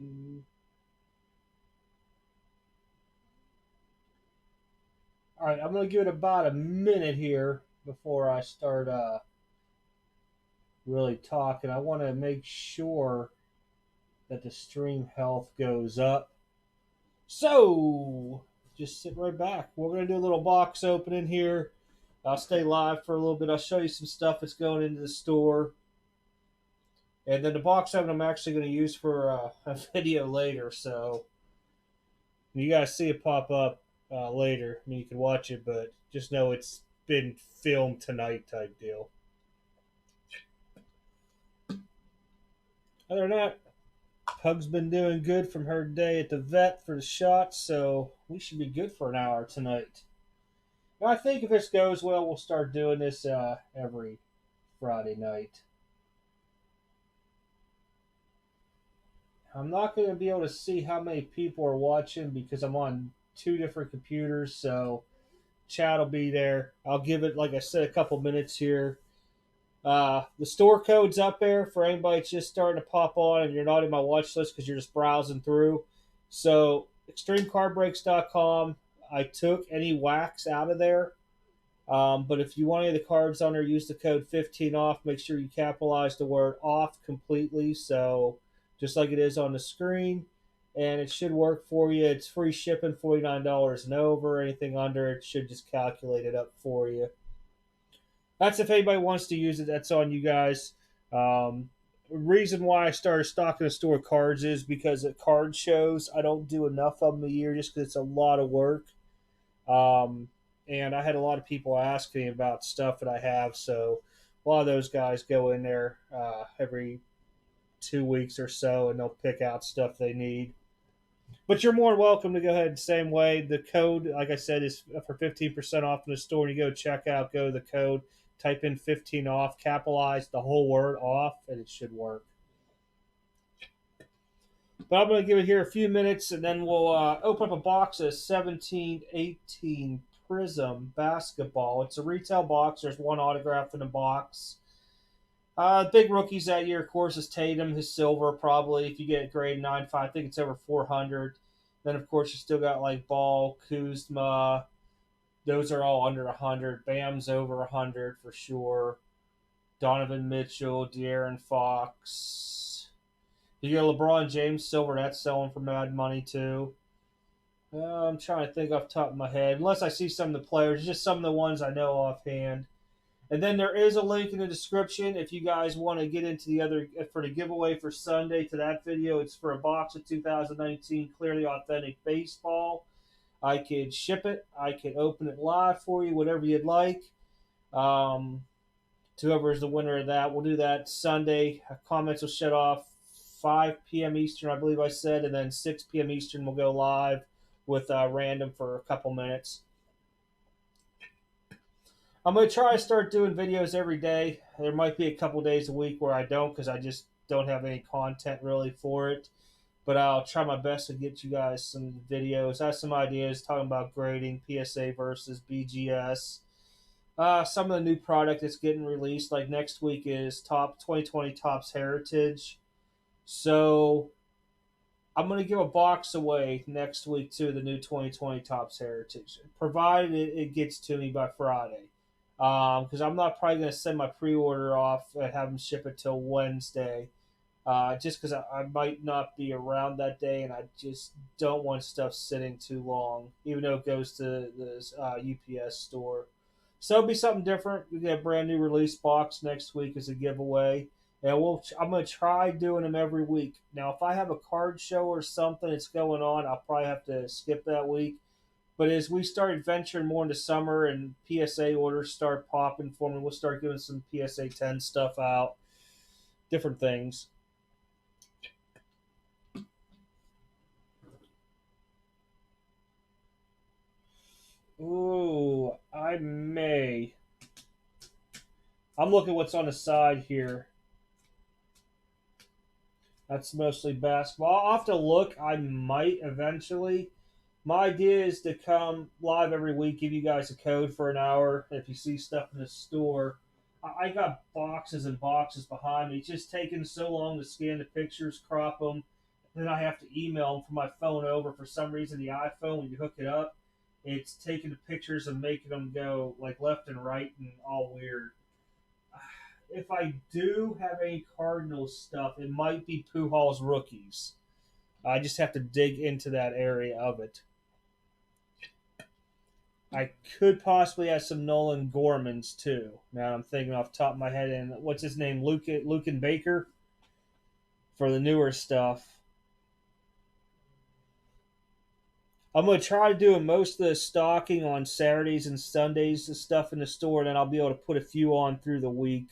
All right, I'm going to give it about a minute here before I start really talking. I want to make sure that the stream health goes up. So, just sit right back. We're going to do a little box opening here. I'll stay live for a little bit. I'll show you some stuff that's going into the store. And then the box oven I'm actually going to use for a video later. So, you guys see it pop up later. I mean, you can watch it, but just know it's been filmed tonight type deal. Other than that, Pug's been doing good from her day at the vet for the shots, so we should be good for an hour tonight. Now, I think if this goes well, we'll start doing this every Friday night. I'm not going to be able to see how many people are watching because I'm on two different computers, so chat will be there. I'll give it, like I said, a couple minutes here. The store code's up there for anybody that's just starting to pop on and you're not in my watch list because you're just browsing through. So, extremecardbreaks.com. I took any wax out of there. But if you want any of the cards on there, use the code 15 off. Make sure you capitalize the word off completely. So, just like it is on the screen. And it should work for you. It's free shipping, $49 and over. Anything under it should just calculate it up for you. That's if anybody wants to use it. That's on you guys. Reason why I started stocking the store cards is because at card shows, I don't do enough of them a year just because it's a lot of work. And I had a lot of people ask me about stuff that I have. So a lot of those guys go in there every 2 weeks or so and they'll pick out stuff they need. But you're more welcome to go ahead the same way. The code, like I said, is for 15% off in the store. When you go check out, go to the code, type in 15 off, capitalize the whole word off, and it should work. But I'm going to give it here a few minutes, and then we'll open up a box of 17-18 Prism basketball. It's a retail box. There's one autograph in the box. Big rookies that year, of course, is Tatum, his silver, probably. If you get grade 9.5, I think it's over 400. Then, of course, you still got like Ball, Kuzma. Those are all under 100. Bam's over 100 for sure. Donovan Mitchell, De'Aaron Fox. You get LeBron James silver, that's selling for mad money too. I'm trying to think off the top of my head. Unless I see some of the players, just some of the ones I know offhand. And then there is a link in the description if you guys want to get into the other for the giveaway for Sunday to that video. It's for a box of 2019 Clearly Authentic Baseball. I could ship it. I could open it live for you, whatever you'd like. To whoever is the winner of that, we'll do that Sunday. Comments will shut off 5 p.m. Eastern, I believe I said, and then 6 p.m. Eastern we'll go live with random for a couple minutes. I'm going to try to start doing videos every day. There might be a couple days a week where I don't because I just don't have any content really for it. But I'll try my best to get you guys some videos. I have some ideas talking about grading, PSA versus BGS. Some of the new product that's getting released, like next week, is Top 2020 Topps Heritage. So I'm going to give a box away next week to the new 2020 Topps Heritage, provided it gets to me by Friday. Because I'm not probably going to send my pre-order off and have them ship it till Wednesday. Just because I might not be around that day, and I just don't want stuff sitting too long, even though it goes to the UPS store. So it'll be something different. We get a brand new release box next week as a giveaway, and I'm going to try doing them every week. Now, if I have a card show or something that's going on, I'll probably have to skip that week. But as we start venturing more into summer and PSA orders start popping for me, we'll start giving some PSA 10 stuff out, different things. Ooh, I may. I'm looking what's on the side here. That's mostly basketball. I'll have to look. I might eventually. My idea is to come live every week, give you guys a code for an hour. If you see stuff in the store, I got boxes and boxes behind me. It's just taking so long to scan the pictures, crop them, Then I have to email them from my phone over. For some reason, the iPhone, when you hook it up, it's taking the pictures and making them go like left and right and all weird. If I do have any Cardinals stuff, it might be Pujols rookies. I just have to dig into that area of it. I could possibly have some Nolan Gormans too. Now I'm thinking off the top of my head, and what's his name, Lucan Baker, for the newer stuff. I'm gonna try to do most of the stocking on Saturdays and Sundays, the stuff in the store, and then I'll be able to put a few on through the week.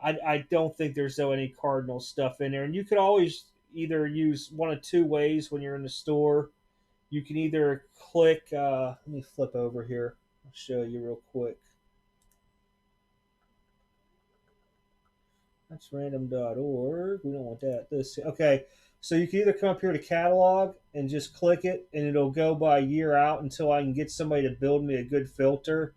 I don't think there's any Cardinal stuff in there, and you could always either use one of two ways when you're in the store. You can either click. Let me flip over here. I'll show you real quick. That's random.org. We don't want that. This okay. So you can either come up here to catalog and just click it, and it'll go by year out until I can get somebody to build me a good filter.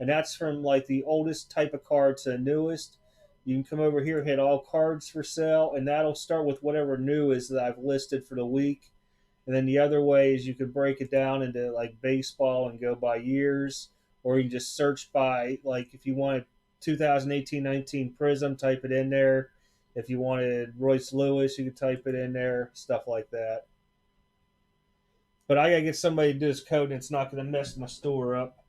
And that's from like the oldest type of card to the newest. You can come over here, hit all cards for sale, and that'll start with whatever new is that I've listed for the week. And then the other way is you could break it down into like baseball and go by years, or you can just search by, like, if you wanted 2018-19 Prism, type it in there. If you wanted Royce Lewis, you could type it in there, stuff like that. But I gotta get somebody to do this code, and it's not gonna mess my store up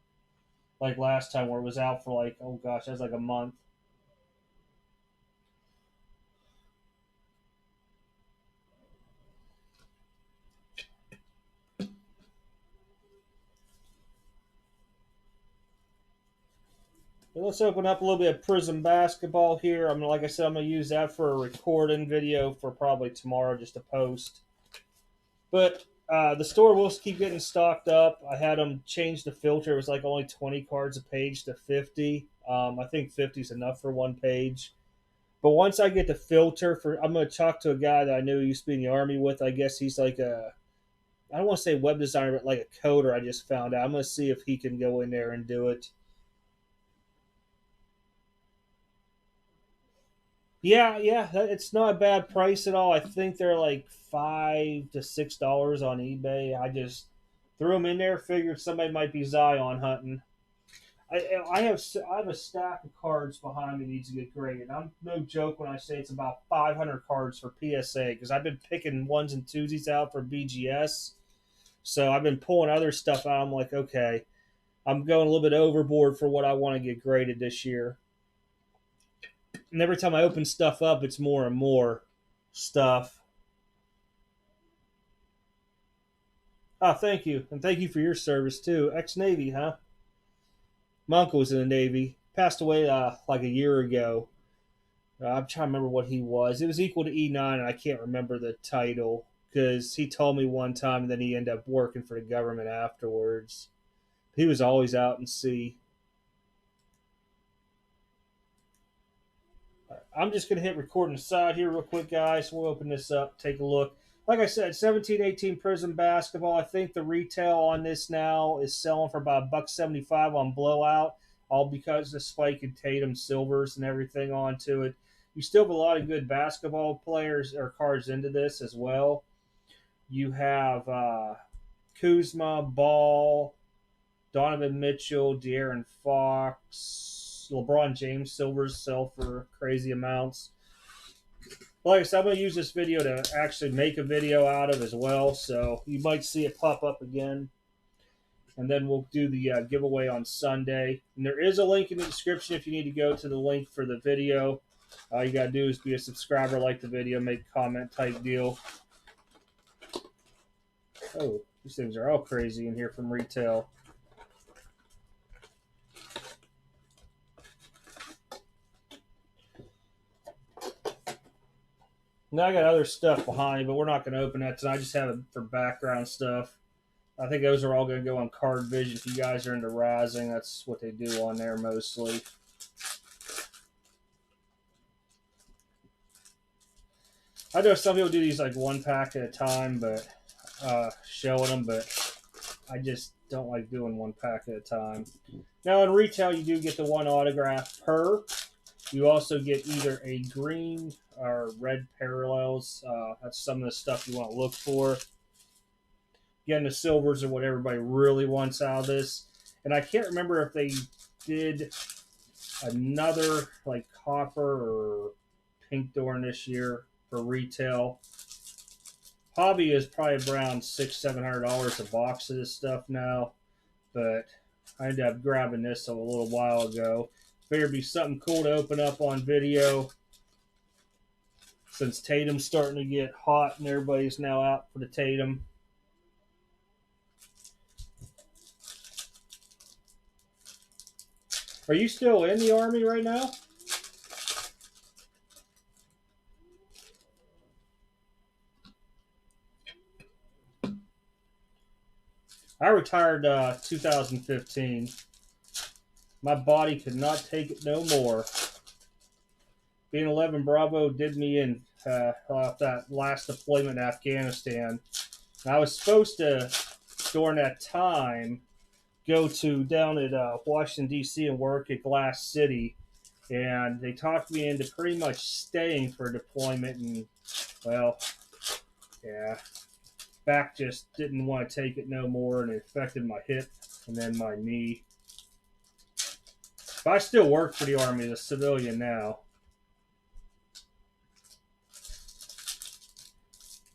like last time where it was out for like, oh gosh, that was like a month. But let's open up a little bit of Prism basketball here. Like I said, I'm gonna use that for a recording video for probably tomorrow, just to post. But the store will keep getting stocked up. I had them change the filter. It was like only 20 cards a page to 50. I think 50 is enough for one page. But once I get the filter for, I'm going to talk to a guy that I knew used to be in the Army with. I guess he's like I don't want to say web designer, but like a coder, I just found out. I'm going to see if he can go in there and do it. Yeah, it's not a bad price at all. I think they're like $5 to $6 on eBay. I just threw them in there, figured somebody might be Zion hunting. I have a stack of cards behind me that needs to get graded. I'm no joke when I say it's about 500 cards for PSA, because I've been picking ones and twosies out for BGS. So I've been pulling other stuff out. I'm like, okay, I'm going a little bit overboard for what I want to get graded this year. And every time I open stuff up, it's more and more stuff. Oh, thank you. And thank you for your service, too. Ex-Navy, huh? My uncle was in the Navy. Passed away like a year ago. I'm trying to remember what he was. It was equal to E9, and I can't remember the title, because he told me one time, and then he ended up working for the government afterwards. He was always out in sea. I'm just going to hit record on the side here real quick, guys. We'll open this up, take a look. Like I said, 17-18 Prism basketball. I think the retail on this now is selling for about $1.75 on Blowout, all because of the Spike and Tatum silvers and everything onto it. You still have a lot of good basketball players or cards into this as well. You have Kuzma, Ball, Donovan Mitchell, De'Aaron Fox, LeBron James silvers sell for crazy amounts. Like I said, I'm going to use this video to actually make a video out of as well, so you might see it pop up again. And then we'll do the giveaway on Sunday. And there is a link in the description if you need to go to the link for the video. All you got to do is be a subscriber, like the video, make a comment type deal. Oh, these things are all crazy in here from retail. Now I got other stuff behind, but we're not going to open that tonight. I just have it for background stuff. I think those are all going to go on Card Vision. If you guys are into rising, that's what they do on there mostly. I know some people do these like one pack at a time, but showing them, but I just don't like doing one pack at a time. Now in retail, you do get the one autograph per. You also get either a green or red parallels. That's some of the stuff you want to look for. Again, the silvers are what everybody really wants out of this. And I can't remember if they did another like copper or pink during this year for retail. Hobby is probably around $600-700 a box of this stuff now, but I ended up grabbing this a little while ago. Figured it'd be something cool to open up on video since Tatum's starting to get hot and everybody's now out for the Tatum. Are you still in the Army right now? I retired 2015. My body could not take it no more. Being 11 Bravo did me in off that last deployment in Afghanistan. And I was supposed to, during that time, go to down at Washington, D.C. and work at Glass City. And they talked me into pretty much staying for deployment. And, well, yeah, back just didn't want to take it no more, and it affected my hip and then my knee. But I still work for the Army as a civilian now.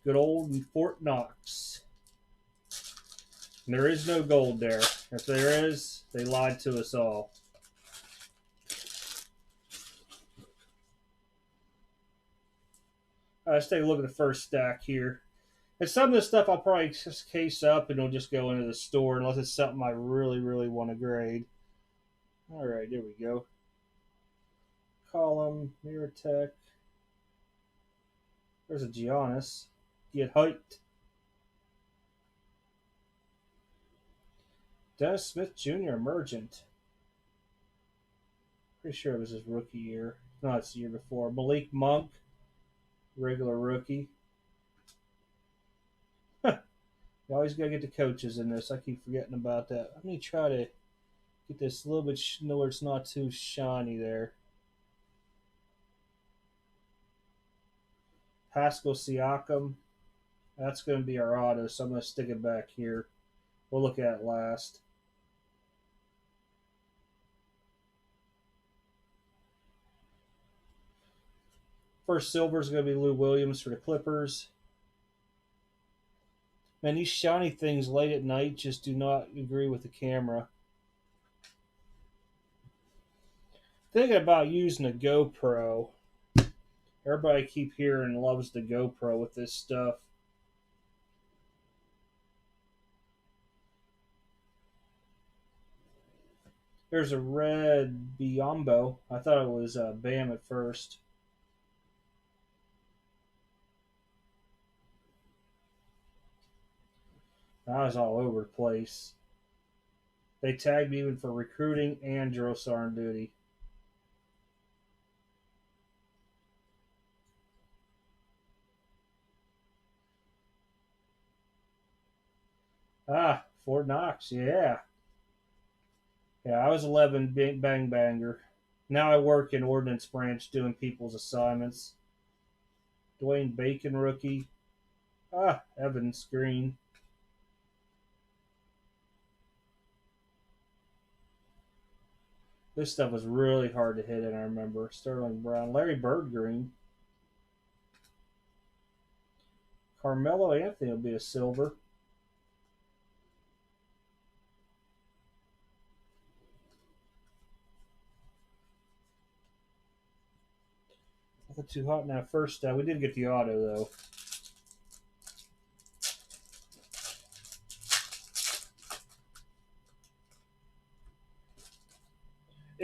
Good old Fort Knox. And there is no gold there. If there is, they lied to us all. Let's take a look at the first stack here. And some of this stuff I'll probably just case up and it'll just go into the store unless it's something I really, really want to grade. All right, there we go. Column, Mirror Tech. There's a Giannis. Get hyped. Dennis Smith Jr. Emergent. Pretty sure it was his rookie year. No, it's the year before. Malik Monk. Regular rookie. You always got to get the coaches in this. I keep forgetting about that. Let me try to get this a little bit where it's not too shiny there. Pascal Siakam. That's going to be our auto, so I'm going to stick it back here. We'll look at it last. First silver is going to be Lou Williams for the Clippers. Man, these shiny things late at night just do not agree with the camera. Thinking about using a GoPro. Everybody I keep hearing loves the GoPro with this stuff. There's a red Biombo. I thought it was Bam at first. I was all over the place. They tagged me even for recruiting and drill sergeant duty. Ah, Fort Knox, yeah. Yeah, I was 11 bang banger. Now I work in Ordnance Branch doing people's assignments. Dwayne Bacon rookie. Ah, Evans Green. This stuff was really hard to hit, and I remember. Sterling Brown. Larry Bird green. Carmelo Anthony will be a silver. Not too hot in that first stat. We did get the auto, though.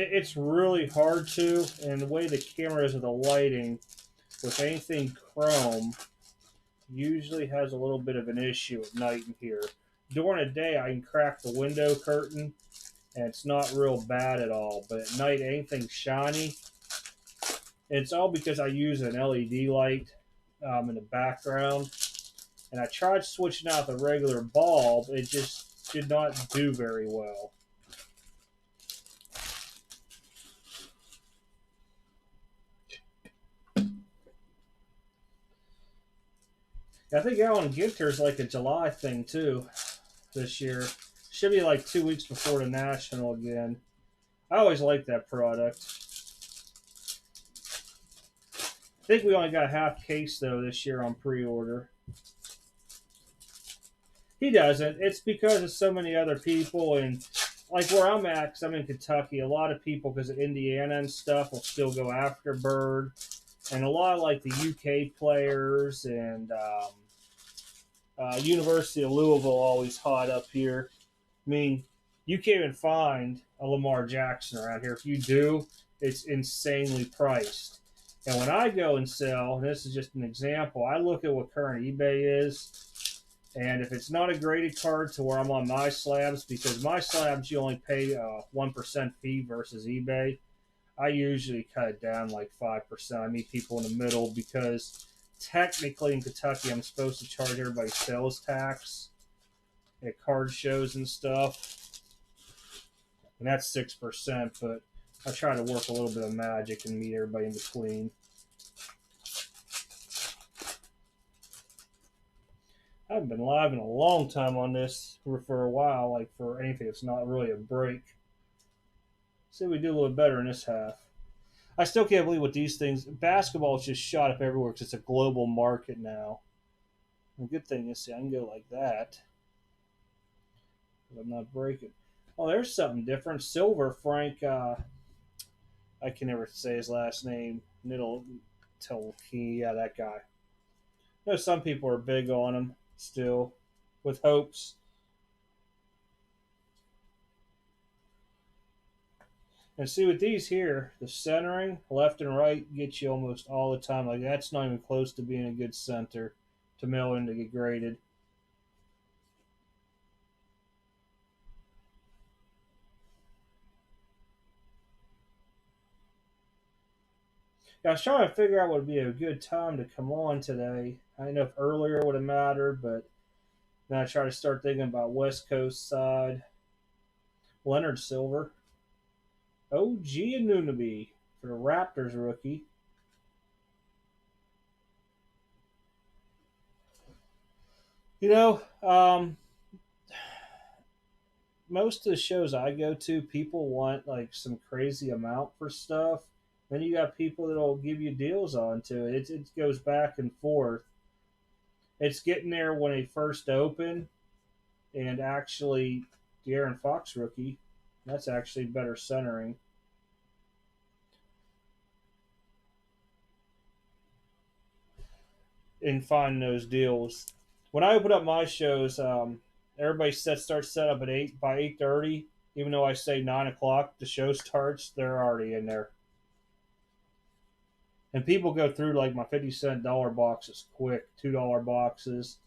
It's really hard to, and the way the camera is with the lighting, with anything chrome, usually has a little bit of an issue at night in here. During the day, I can crack the window curtain, and it's not real bad at all. But at night, anything shiny, and it's all because I use an LED light in the background. And I tried switching out the regular bulb. It just did not do very well. I think Alan Ginter is like a July thing too this year. Should be like 2 weeks before the National again. I always like that product. I think we only got a half case though this year on pre-order. He doesn't. It's because of so many other people, and like where I'm at, because I'm in Kentucky, a lot of people because of Indiana and stuff will still go after Bird, and a lot of like the UK players and University of Louisville always hot up here. I mean, you can't even find a Lamar Jackson around here. If you do, it's insanely priced. And when I go and sell, and this is just an example, I look at what current eBay is. And if it's not a graded card to where I'm on my slabs, because my slabs you only pay 1% fee versus eBay, I usually cut it down like 5%. I meet people in the middle because technically in Kentucky I'm supposed to charge everybody sales tax at card shows and stuff, and that's 6%. But I try to work a little bit of magic and meet everybody in between. I haven't been live in a long time on this for a while, like for anything that's not really a break. See, we do a little better in this half. I still can't believe what these things. Basketball is just shot up everywhere because it's a global market now. The good thing is, see, I can go like that. I'm not breaking. Oh, there's something different. Silver Frank. I can never say his last name. Niddle Telkey. Yeah, that guy. I know some people are big on him still, with hopes. And see with these here, the centering, left and right, gets you almost all the time. Like that's not even close to being a good center to mail in to get graded. Yeah, I was trying to figure out what would be a good time to come on today. I didn't know if earlier would have mattered, but then I try to start thinking about West Coast side. Leonard Silver. OG Anunoby for the Raptors rookie. You know, most of the shows I go to, people want like some crazy amount for stuff. Then you got people that'll give you deals onto it. It goes back and forth. It's getting there when they first open, and actually, the Aaron Fox rookie, that's actually better centering. And find those deals. When I open up my shows, everybody starts set up at 8 by 8:30. Even though I say 9 o'clock, the show starts. They're already in there, and people go through like my 50-cent dollar boxes quick, $2 boxes.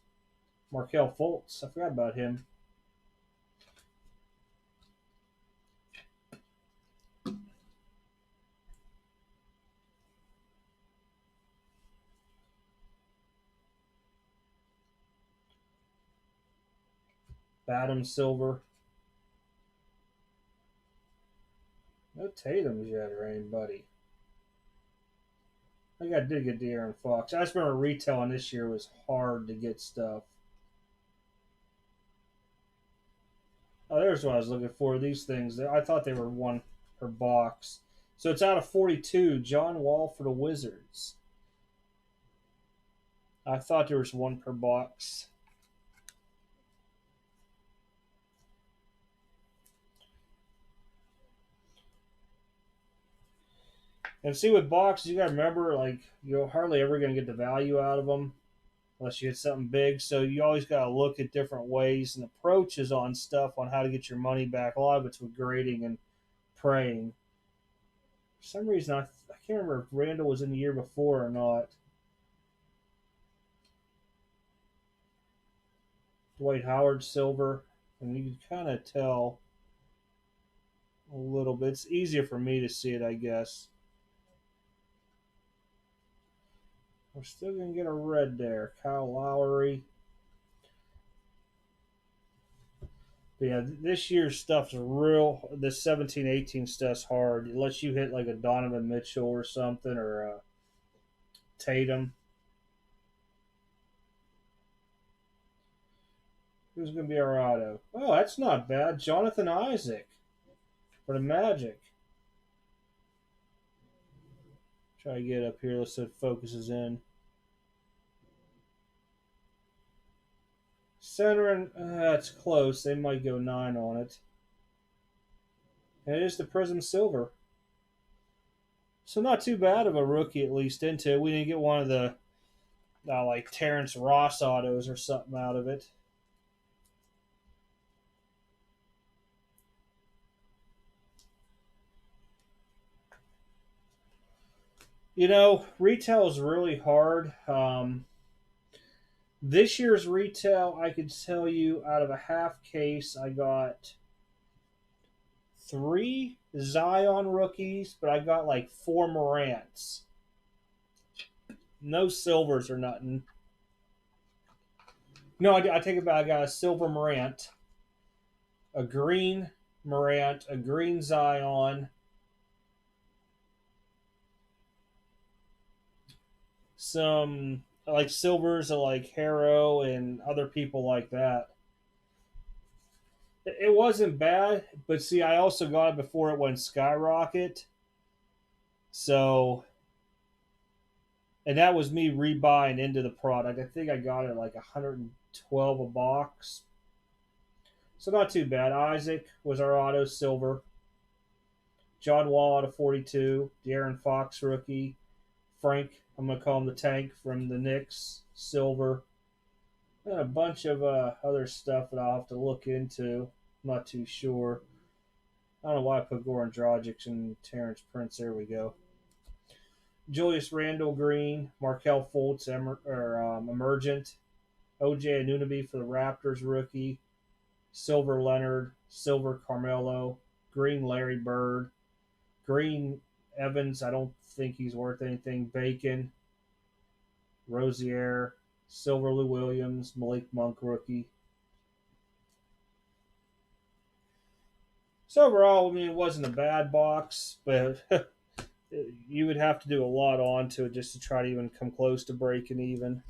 Markel Fultz, I forgot about him. Batum Silver. No Tatum's yet or anybody. I think I did get De'Aaron Fox. I just remember retailing this year was hard to get stuff. Oh, there's what I was looking for. These things. I thought they were one per box. So it's out of 42. John Wall for the Wizards. I thought there was one per box. And see, with boxes, you got to remember, like, you're hardly ever going to get the value out of them unless you get something big. So you always got to look at different ways and approaches on stuff on how to get your money back. A lot of it's with grading and praying. For some reason, I can't remember if Randall was in the year before or not. Dwight Howard silver, and you can kind of tell a little bit. It's easier for me to see it, I guess. We're still going to get a red there. Kyle Lowry. But yeah, this year's stuff's real. This 17-18 stuff's hard. Unless you hit like a Donovan Mitchell or something or Tatum. Who's going to be our auto? Oh, that's not bad. Jonathan Isaac for the Magic. Try to get up here. Let's see if it focuses in. Center and that's close. They might go 9 on it. And it is the Prism Silver. So not too bad of a rookie, at least, into it. We didn't get one of the like Terrence Ross autos or something out of it. You know, retail is really hard. This year's retail, I could tell you, out of a half case, I got 3 Zion rookies, but I got like 4 Morants. No silvers or nothing. No, I take it back. I got a silver Morant, a green Morant, a green Zion, some like silvers of like Harrow and other people like that. It wasn't bad, but see, I also got it before it went skyrocket. So, and that was me rebuying into the product. I think I got it like 112 a box. So not too bad. Isaac was our auto silver. John Wall out of 42. De'Aaron Fox rookie. Frank, I'm going to call him the Tank from the Knicks, silver. And a bunch of other stuff that I'll have to look into. I'm not too sure. I don't know why I put Goran Dragic and Terrence Prince. There we go. Julius Randle Green, Markelle Fultz Emergent, OJ Anunoby for the Raptors rookie, Silver Leonard, Silver Carmelo, Green Larry Bird, Green Evans. I don't think he's worth anything. Bacon, Rozier, Silver Lou Williams, Malik Monk rookie. So overall, I mean, it wasn't a bad box, but you would have to do a lot onto it just to try to even come close to breaking even.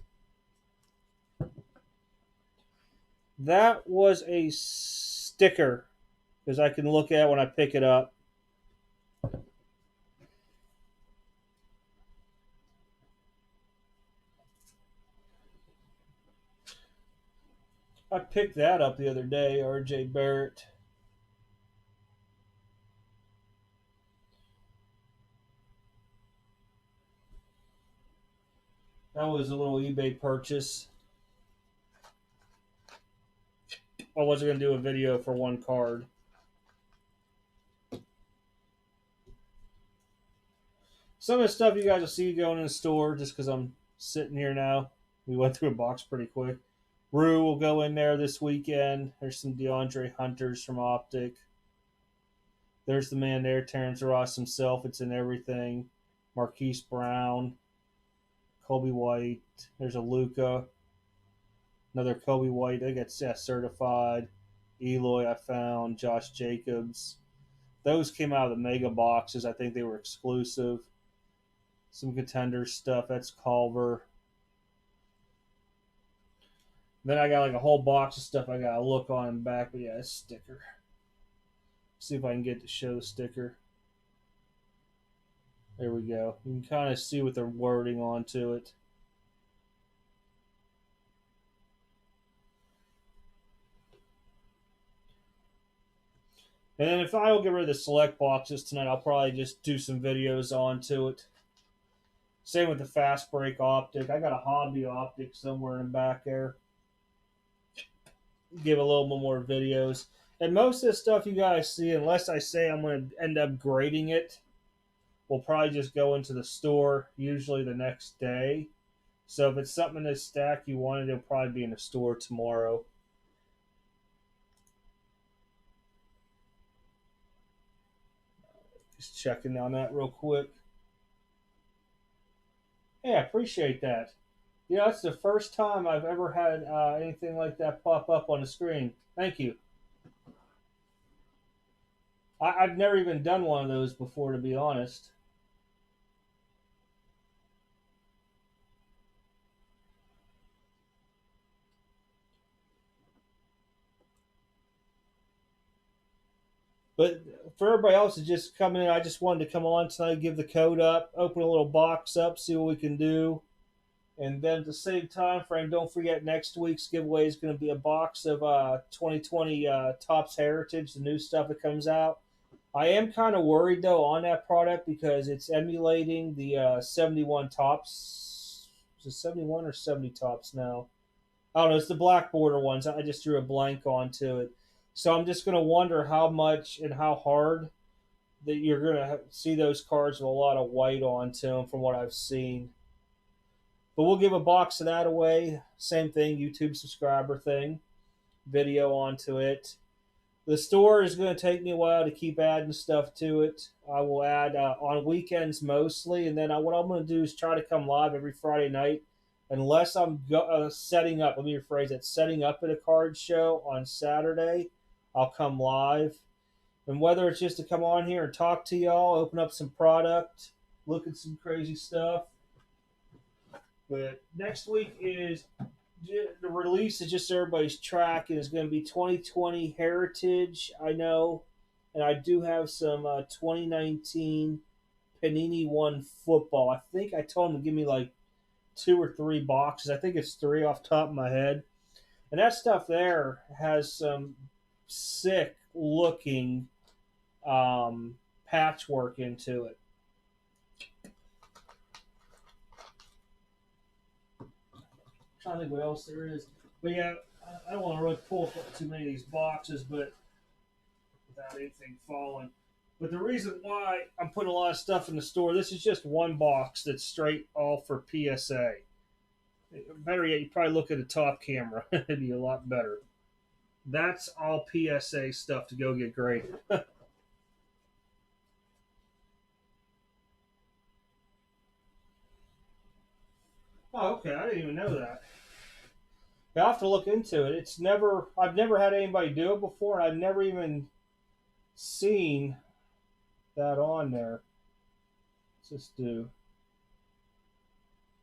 That was a sticker because I can look at it when I pick it up. I picked that up the other day, RJ Barrett. That was a little eBay purchase. I wasn't going to do a video for one card. Some of the stuff you guys will see going in the store just because I'm sitting here now. We went through a box pretty quick. Rue will go in there this weekend. There's some DeAndre Hunters from Optic. There's the man there, Terrence Ross himself. It's in everything. Marquise Brown, Kobe White. There's a Luca. Another Kobe White. They get certified. Eloy I found. Josh Jacobs. Those came out of the mega boxes. I think they were exclusive. Some contender stuff. That's Culver. Then I got like a whole box of stuff I got to look on and back. But yeah, it's a sticker. See if I can get to show the sticker. There we go. You can kind of see what they're wording onto it. And then if I don't get rid of the select boxes tonight, I'll probably just do some videos onto it. Same with the fast break optic. I got a hobby optic somewhere in back there. Give a little bit more videos. And most of the stuff you guys see, unless I say I'm going to end up grading it, will probably just go into the store usually the next day. So if it's something in this stack you wanted, it'll probably be in the store tomorrow. Just checking on that real quick. Hey, I appreciate that. You know, that's the first time I've ever had anything like that pop up on the screen. Thank you. I've never even done one of those before, to be honest. But for everybody else that's just coming in, I just wanted to come on tonight, give the code up, open a little box up, see what we can do. And then at the same time frame, don't forget next week's giveaway is going to be a box of 2020 Topps Heritage, the new stuff that comes out. I am kind of worried though on that product because it's emulating the 71 Topps. Is it 71 or 70 Topps now? I don't know. It's the black border ones. I just drew a blank onto it. So I'm just going to wonder how much and how hard that you're going to see those cards with a lot of white onto them from what I've seen. But we'll give a box of that away. Same thing, YouTube subscriber thing. Video onto it. The store is going to take me a while to keep adding stuff to it. I will add on weekends mostly, and then what I'm going to do is try to come live every Friday night, unless I'm setting up. Let me rephrase that: setting up at a card show on Saturday. I'll come live, and whether it's just to come on here and talk to y'all, open up some product, look at some crazy stuff. But next week is the release is just everybody's track, and it's going to be 2020 Heritage. I know, and I do have some 2019 Panini One football. I think I told him to give me like 2 or 3 boxes. I think it's 3 off the top of my head, and that stuff there has some sick looking patchwork into it. Trying to think what else there is. But yeah, I don't want to really pull up too many of these boxes, but without anything falling. But the reason why I'm putting a lot of stuff in the store, this is just one box that's straight all for PSA. Better yet, you probably look at the top camera. It'd be a lot better. That's all PSA stuff to go get graded. Oh, okay. I didn't even know that. I have to look into it. I've never had anybody do it before, and I've never even seen that on there. Let's just do.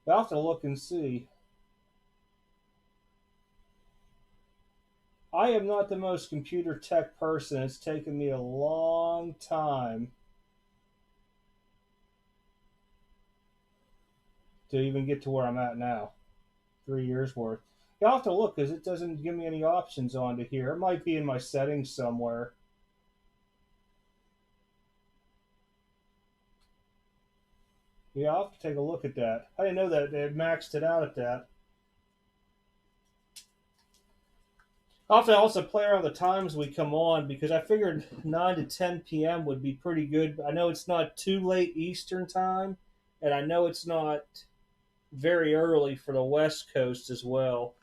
I'll have to look and see. I am not the most computer tech person. It's taken me a long time to even get to where I'm at now. 3 years worth. I'll have to look because it doesn't give me any options onto here. It might be in my settings somewhere. Yeah, I'll have to take a look at that. I didn't know that they had maxed it out at that. I'll have to also play around the times we come on because I figured 9 to 10 p.m. would be pretty good. I know it's not too late Eastern time, and I know it's not very early for the West Coast as well.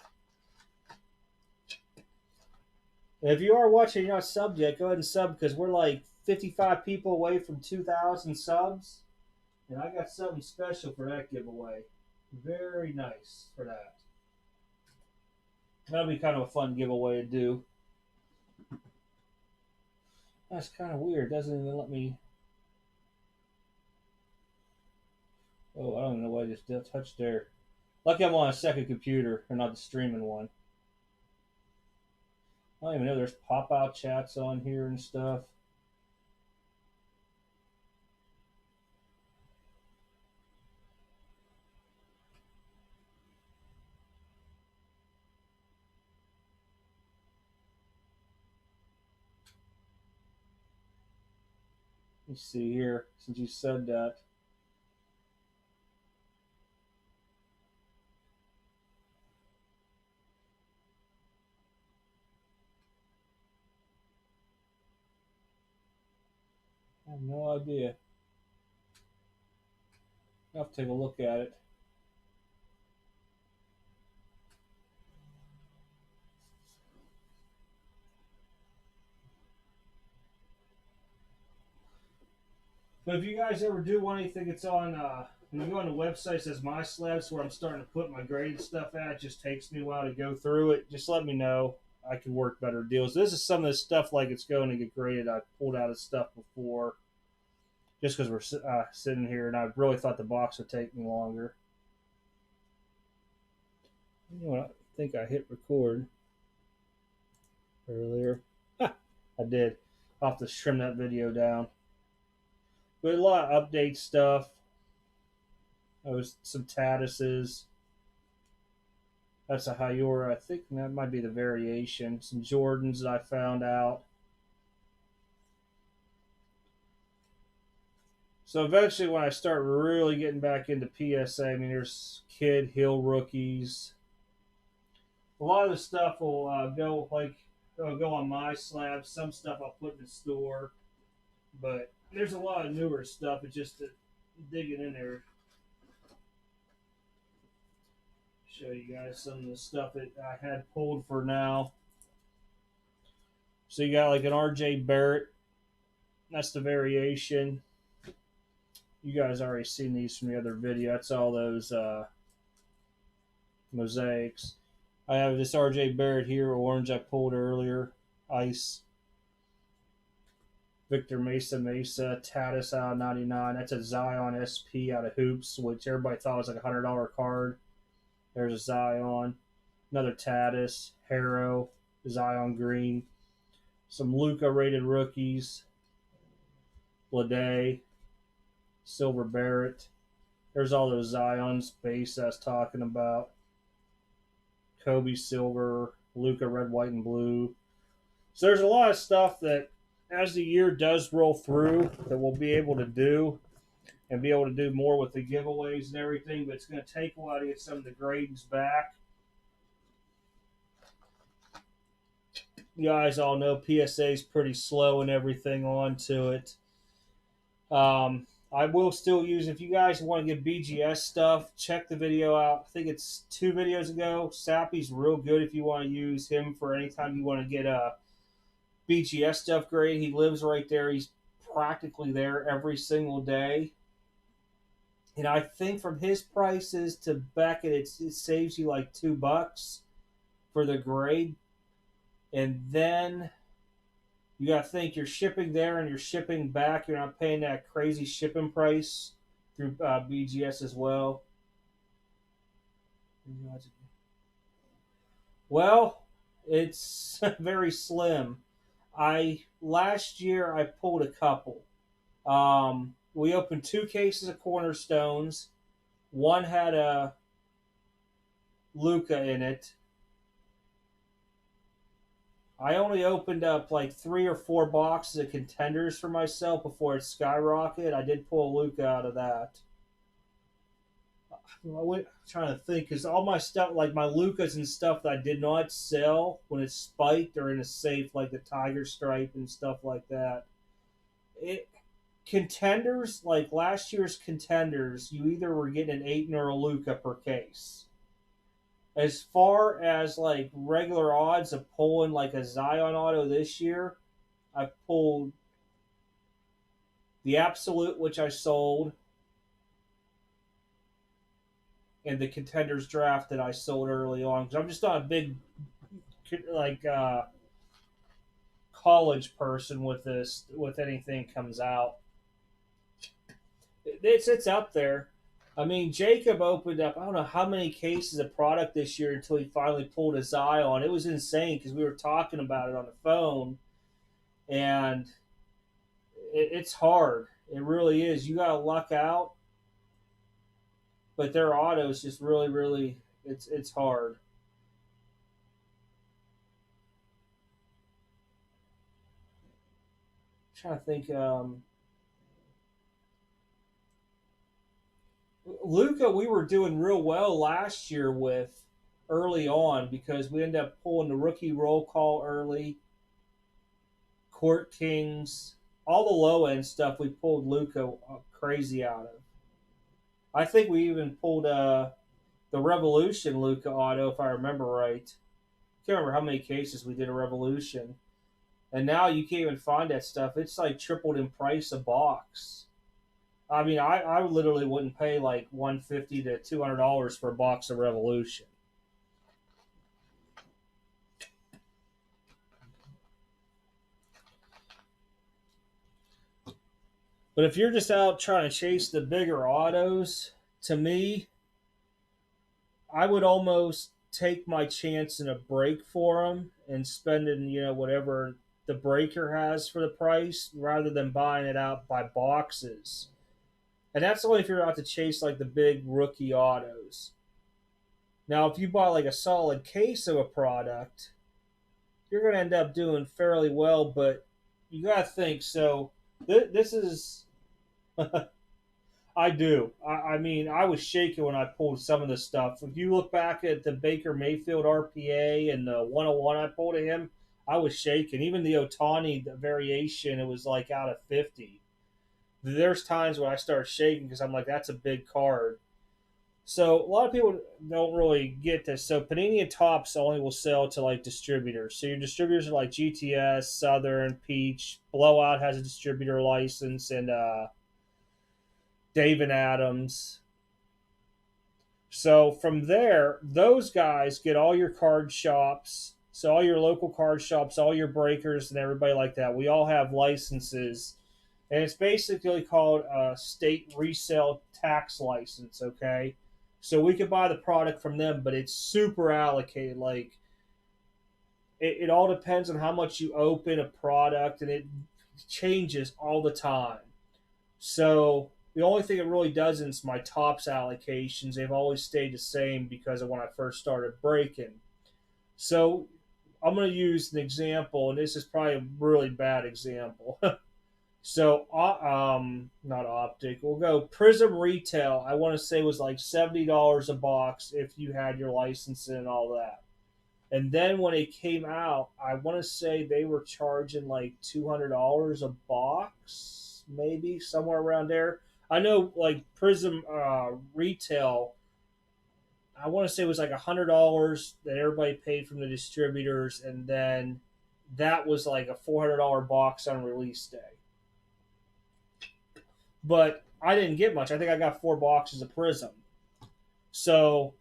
And if you are watching, you're not subbed yet, go ahead and sub because we're like 55 people away from 2,000 subs. And I got something special for that giveaway. Very nice for that. That'll be kind of a fun giveaway to do. That's kind of weird. Doesn't even let me. Oh, I don't know why I just touched there. Lucky I'm on a second computer and not the streaming one. I don't even know there's pop-out chats on here and stuff. Let me see here, since you said that. I have no idea. I'll have to take a look at it. But if you guys ever do want anything, it's on. When you go on the website, it says My Slabs, where I'm starting to put my graded stuff at. It just takes me a while to go through it. Just let me know. I can work better deals. This is some of the stuff like it's going to get graded. I pulled out of stuff before, just because we're sitting here, and I really thought the box would take me longer. You know, I think I hit record earlier. I did. I'll have to trim that video down. But a lot of update stuff. There was some Tatuses. That's a Hyora. I think that might be the variation. Some Jordans that I found out. So eventually, when I start really getting back into PSA, I mean, there's Kid Hill rookies. A lot of the stuff will go on my slab. Some stuff I'll put in the store, but there's a lot of newer stuff. It's just digging in there. Show you guys some of the stuff that I had pulled for now. So you got like an RJ Barrett. That's the variation. You guys already seen these from the other video. That's all those mosaics. I have this RJ Barrett here, orange I pulled earlier. Ice. Victor Mesa Tatis out of 99. That's a Zion SP out of Hoops, which everybody thought was like a $100 card. There's a Zion. Another Tatis. Harrow. Zion Green. Some Luka rated rookies. Blade. Silver Barrett. There's all those Zions base I was talking about. Kobe Silver, Luka Red, White, and Blue. So there's a lot of stuff that, as the year does roll through, that we'll be able to do and be able to do more with the giveaways and everything. But it's going to take a while to get some of the grades back. You guys all know PSA is pretty slow and everything onto it. I will still use, if you guys want to get BGS stuff, check the video out. I think it's 2 videos ago. Sappy's real good if you want to use him for anytime you want to get a BGS stuff grade. He lives right there. He's practically there every single day. And I think from his prices to Beckett, it saves you like $2 for the grade. And then you got to think you're shipping there and you're shipping back. You're not paying that crazy shipping price through BGS as well. Well, it's very slim. Last year I pulled a couple. We opened 2 cases of Cornerstones. One had a Luka in it. I only opened up like 3 or 4 boxes of Contenders for myself before it skyrocketed. I did pull a Luka out of that. I'm trying to think, because all my stuff, like my Lukas and stuff that I did not sell when it spiked, are in a safe, like the Tiger Stripe and stuff like that. Contenders, like last year's Contenders, you either were getting an Ayton or a Luka per case. As far as like regular odds of pulling like a Zion auto this year, I pulled the Absolute, which I sold, and the Contenders draft that I sold early on. Because I'm just not a big like college person with this. With anything comes out, it's up there. I mean, Jacob opened up, I don't know how many cases of product this year until he finally pulled a Zion. It was insane because we were talking about it on the phone, and it's hard. It really is. You got to luck out, but their autos just really, really, it's hard. I'm trying to think. Luka, we were doing real well last year with early on because we ended up pulling the rookie roll call early, Court Kings, all the low end stuff. We pulled Luka crazy out of. I think we even pulled the Revolution Luka auto, if I remember right. I can't remember how many cases we did a Revolution, and now you can't even find that stuff. It's like tripled in price a box. I mean, I literally wouldn't pay like $150 to $200 for a box of Revolution. But if you're just out trying to chase the bigger autos, to me, I would almost take my chance in a break for them and spending, whatever the breaker has for the price rather than buying it out by boxes. And that's only if you're out to chase like the big rookie autos. Now, if you buy like a solid case of a product, you're going to end up doing fairly well, but you got to think. So, this is. I do. I mean, I was shaking when I pulled some of this stuff. If you look back at the Baker Mayfield RPA and the 101 I pulled of him, I was shaking. Even the Otani the variation, it was like out of 50. There's times when I start shaking because I'm like, that's a big card. So a lot of people don't really get this. So Panini and Topps only will sell to like distributors. So your distributors are like GTS, Southern, Peach. Blowout has a distributor license, and Dave and Adams. So from there, those guys get all your card shops. So all your local card shops, all your breakers, and everybody like that. We all have licenses, and it's basically called a state resale tax license. Okay, so we could buy the product from them, but it's super allocated. Like it all depends on how much you open a product, and it changes all the time. So the only thing it really does is my tops allocations. They've always stayed the same because of when I first started breaking. So I'm going to use an example, and this is probably a really bad example. So, not optic. We'll go Prism Retail. I want to say was like $70 a box if you had your license and all that. And then when it came out, I want to say they were charging like $200 a box, maybe somewhere around there. I know like Prism Retail. I want to say it was like $100 that everybody paid from the distributors, and then that was like a $400 box on release day. But I didn't get much. I think I got 4 boxes of Prism. So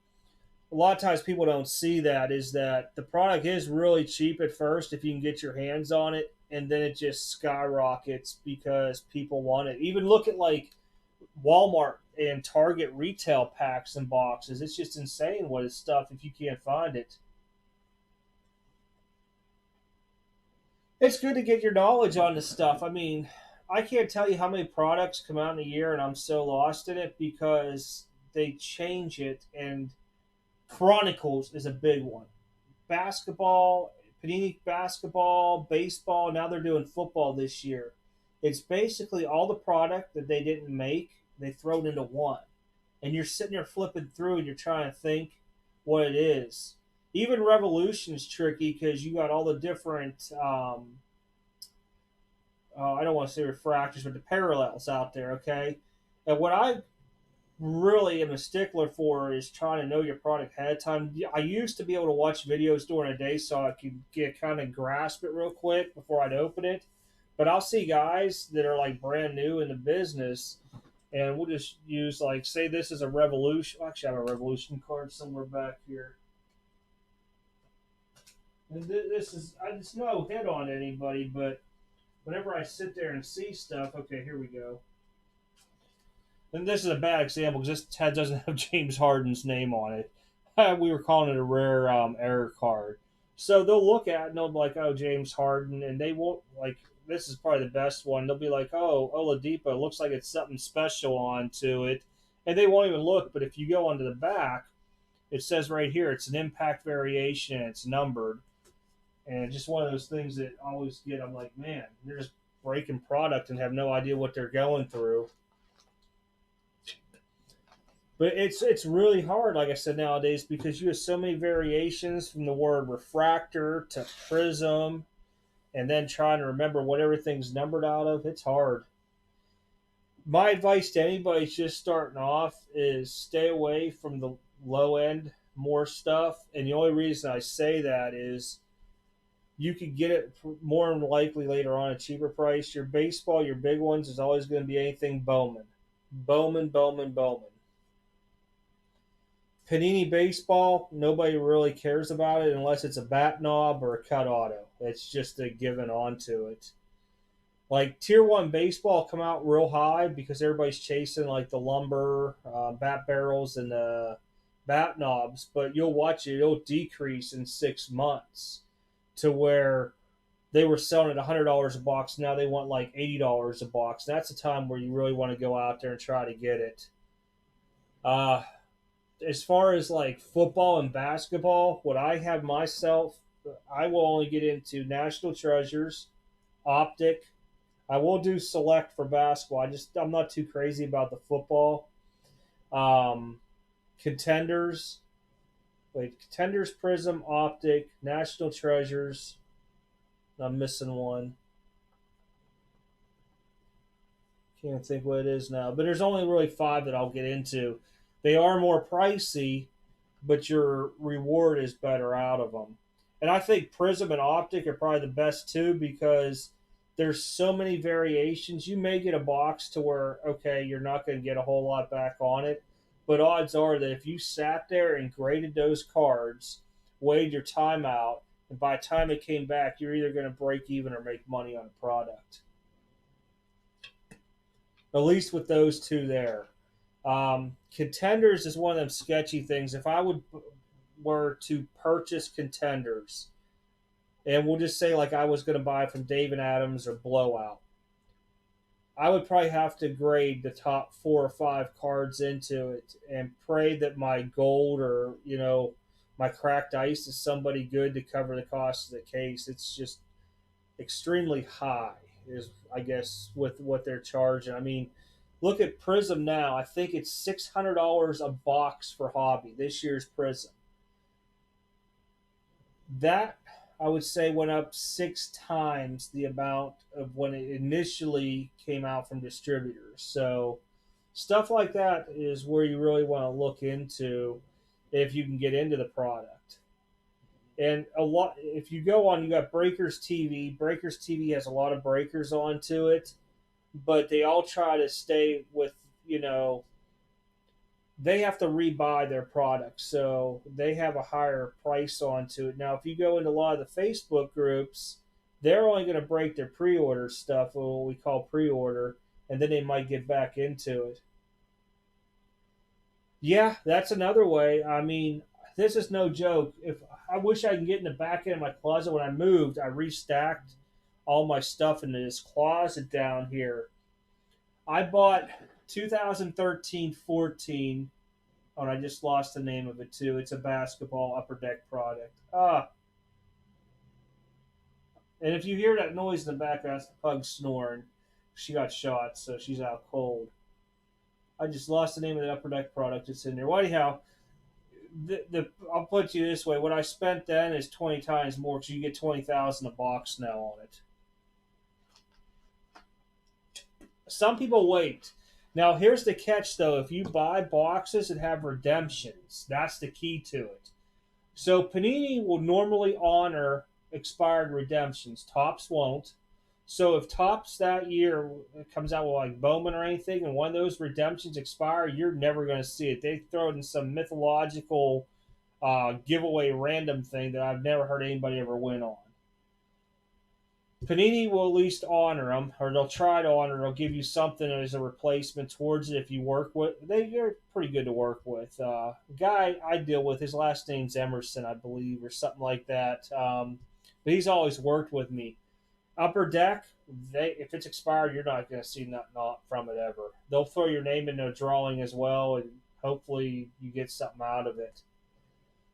a lot of times people don't see that is that the product is really cheap at first if you can get your hands on it, and then it just skyrockets because people want it. Even look at like Walmart and Target retail packs and boxes. It's just insane what is stuff if you can't find it. It's good to get your knowledge on this stuff. I mean, I can't tell you how many products come out in a year and I'm so lost in it because they change it, and Chronicles is a big one. Basketball, Panini basketball, baseball, now they're doing football this year. It's basically all the product that they didn't make, they throw it into one. And you're sitting there flipping through and you're trying to think what it is. Even Revolution is tricky because you got all the different, I don't want to say refractors, but the parallels out there, okay? And what I really am a stickler for is trying to know your product ahead of time. I used to be able to watch videos during a day so I could get kind of grasp it real quick before I'd open it. But I'll see guys that are like brand new in the business, and we'll just use like say this is a Revolution. Actually, I have a Revolution card somewhere back here. And this is I just no hit on anybody, but whenever I sit there and see stuff, okay, here we go. And this is a bad example because this doesn't have James Harden's name on it. We were calling it a rare error card. So they'll look at it and they'll be like, oh, James Harden. And they won't, like, this is probably the best one. They'll be like, oh, Oladipo, looks like it's something special onto it. And they won't even look. But if you go onto the back, it says right here, it's an impact variation and it's numbered. And it's just one of those things that I always get. I'm like, man, they're just breaking product and have no idea what they're going through. But it's really hard, like I said, nowadays because you have so many variations from the word refractor to prism, and then trying to remember what everything's numbered out of. It's hard. My advice to anybody just starting off is stay away from the low end more stuff. And the only reason I say that is you could get it more than likely later on at a cheaper price. Your baseball, your big ones, is always going to be anything Bowman. Bowman, Bowman, Bowman. Panini baseball, nobody really cares about it unless it's a bat knob or a cut auto. It's just a given onto it. Like tier 1 baseball come out real high because everybody's chasing like the lumber, bat barrels, and the bat knobs. But you'll watch it; it'll decrease in 6 months to where they were selling at $100 a box. Now they want like $80 a box. That's the time where you really want to go out there and try to get it. Uh, as far as like football and basketball, what I have myself, I will only get into National Treasures, Optic. I will do Select for basketball. I'm not too crazy about the football. Um, Contenders, Contenders, Prism, Optic, National Treasures. I'm missing one. Can't think what it is now, but there's only really five that I'll get into. They are more pricey, but your reward is better out of them. And I think Prism and Optic are probably the best too because there's so many variations. You may get a box to where, okay, you're not going to get a whole lot back on it, but odds are that if you sat there and graded those cards, weighed your time out, and by the time it came back, you're either going to break even or make money on a product. At least with those two there. Contenders is one of them sketchy things. If I were to purchase Contenders, and we'll just say like I was going to buy from David Adams or Blowout, I would probably have to grade the top 4 or 5 cards into it and pray that my gold or my cracked ice is somebody good to cover the cost of the case. It's just extremely high, is I guess with what they're charging. I mean, look at Prism now. I think it's $600 a box for hobby this year's Prism. That I would say went up 6 times the amount of when it initially came out from distributors. So stuff like that is where you really want to look into if you can get into the product. And a lot, if you go on, you got Breakers TV. Breakers TV has a lot of breakers onto it, but they all try to stay with, they have to rebuy their product, so they have a higher price onto it. Now, if you go into a lot of the Facebook groups, they're only going to break their pre-order stuff, or what we call pre-order, and then they might get back into it. Yeah, that's another way. I mean, this is no joke. If I wish I could get in the back end of my closet. When I moved, I restacked all my stuff into this closet down here. I bought 2013-14. Oh, and I just lost the name of it too. It's a basketball upper deck product. And if you hear that noise in the background, that's the pug snoring. She got shot, so she's out cold. I just lost the name of the upper deck product that's in there. Well, anyhow, I'll put you this way: what I spent then is 20 times more, because you get 20,000 a box now on it. Some people wait. Now, here's the catch, though. If you buy boxes that have redemptions, that's the key to it. So Panini will normally honor expired redemptions. Topps won't. So if Topps that year comes out with like Bowman or anything, and one of those redemptions expire, you're never going to see it. They throw it in some mythological giveaway random thing that I've never heard anybody ever win on. Panini will at least honor them, or they'll try to honor. They'll give you something as a replacement towards it if you work with. They're pretty good to work with. Guy I deal with, his last name's Emerson, I believe, or something like that. But he's always worked with me. Upper Deck, if it's expired, you're not going to see nothing from it ever. They'll throw your name into a drawing as well, and hopefully you get something out of it.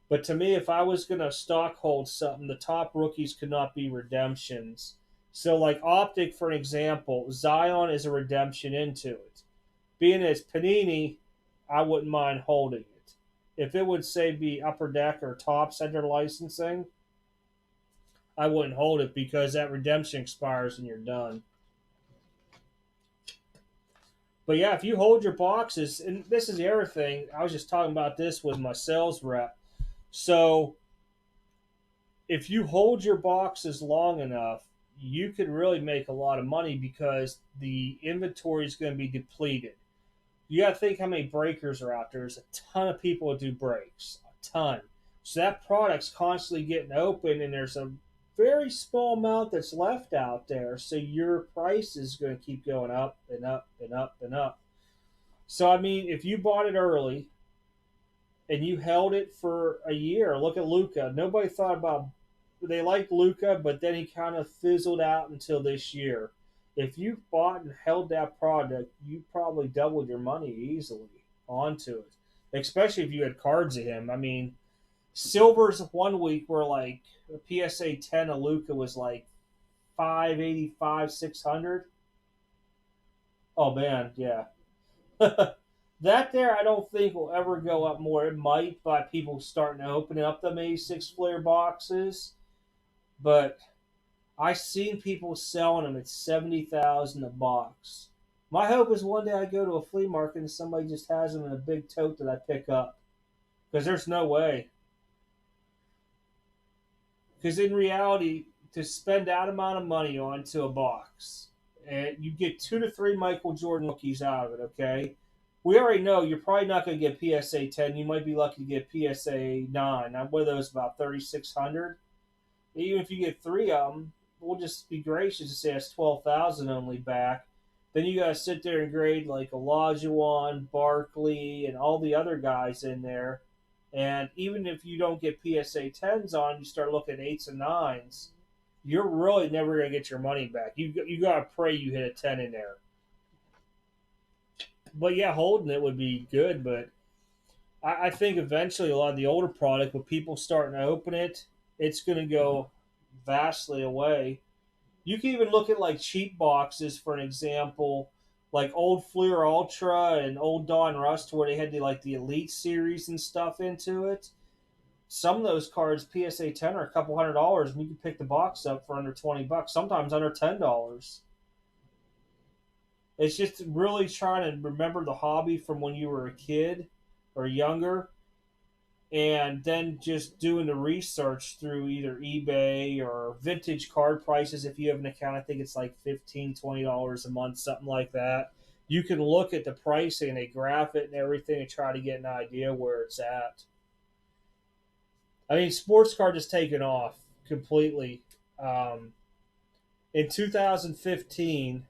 But to me, if I was going to stock hold something, the top rookies could not be redemptions. So, like Optic, for an example, Zion is a redemption into it. Being as Panini, I wouldn't mind holding it. If it would say be Upper Deck or Topps under licensing, I wouldn't hold it because that redemption expires and you're done. But yeah, if you hold your boxes, and this is the other thing, I was just talking about this with my sales rep. So if you hold your boxes long enough, you could really make a lot of money because the inventory is going to be depleted. You got to think how many breakers are out there. There's a ton of people that do breaks, a ton. So that product's constantly getting open, and there's a very small amount that's left out there. So your price is going to keep going up and up and up and up. So, I mean, if you bought it early and you held it for a year, look at Luka. Nobody thought about they liked Luca, but then he kind of fizzled out until this year. If you bought and held that product, you probably doubled your money easily onto it, especially if you had cards of him. I mean, silvers one week were like a PSA 10 of Luca was like 585, 600. Oh man, yeah. That there, I don't think will ever go up more. It might by people starting to open up them 86 flare boxes, but I've seen people selling them at 70,000 a box. My hope is one day I go to a flea market and somebody just has them in a big tote that I pick up, because there's no way. Because in reality, to spend that amount of money onto a box, and you get 2 to 3 Michael Jordan rookies out of it, okay? We already know you're probably not going to get PSA 10. You might be lucky to get PSA 9. Now, what are those, about 3,600? Even if you get 3 of them, we'll just be gracious to say that's 12,000 only back. Then you got to sit there and grade like Olajuwon, Barkley, and all the other guys in there. And even if you don't get PSA 10s on, you start looking at 8s and 9s, you're really never going to get your money back. You got to pray you hit a 10 in there. But yeah, holding it would be good. But I think eventually a lot of the older product, with people starting to open it, it's going to go vastly away. You can even look at like cheap boxes, for an example, like old Fleer Ultra and old Dawn Rust, where they had the Elite series and stuff into it. Some of those cards, PSA 10, are a couple $100, and you can pick the box up for under $20, sometimes under $10. It's just really trying to remember the hobby from when you were a kid or younger, and then just doing the research through either eBay or vintage card prices. If you have an account, I think it's like $15, $20 a month, something like that. You can look at the pricing and they graph it and everything and try to get an idea where it's at. I mean, sports card has taken off completely. In 2015,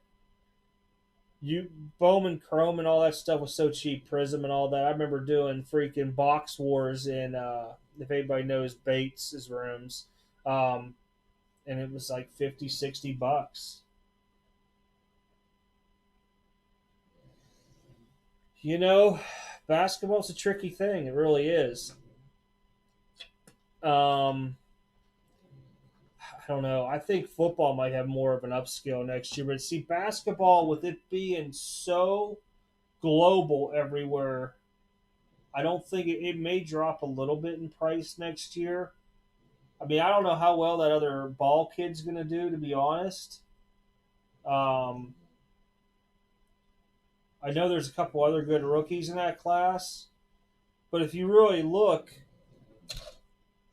you Bowman Chrome and all that stuff was so cheap. Prism and all that. I remember doing freaking box wars in if anybody knows Bates's rooms, and it was like 50, $60. You know, basketball's a tricky thing. It really is. Um, I don't know. I think football might have more of an upscale next year, but see, basketball with it being so global everywhere, I don't think it may drop a little bit in price next year. I mean, I don't know how well that other ball kid's going to do, to be honest. Um, I know there's a couple other good rookies in that class, but if you really look,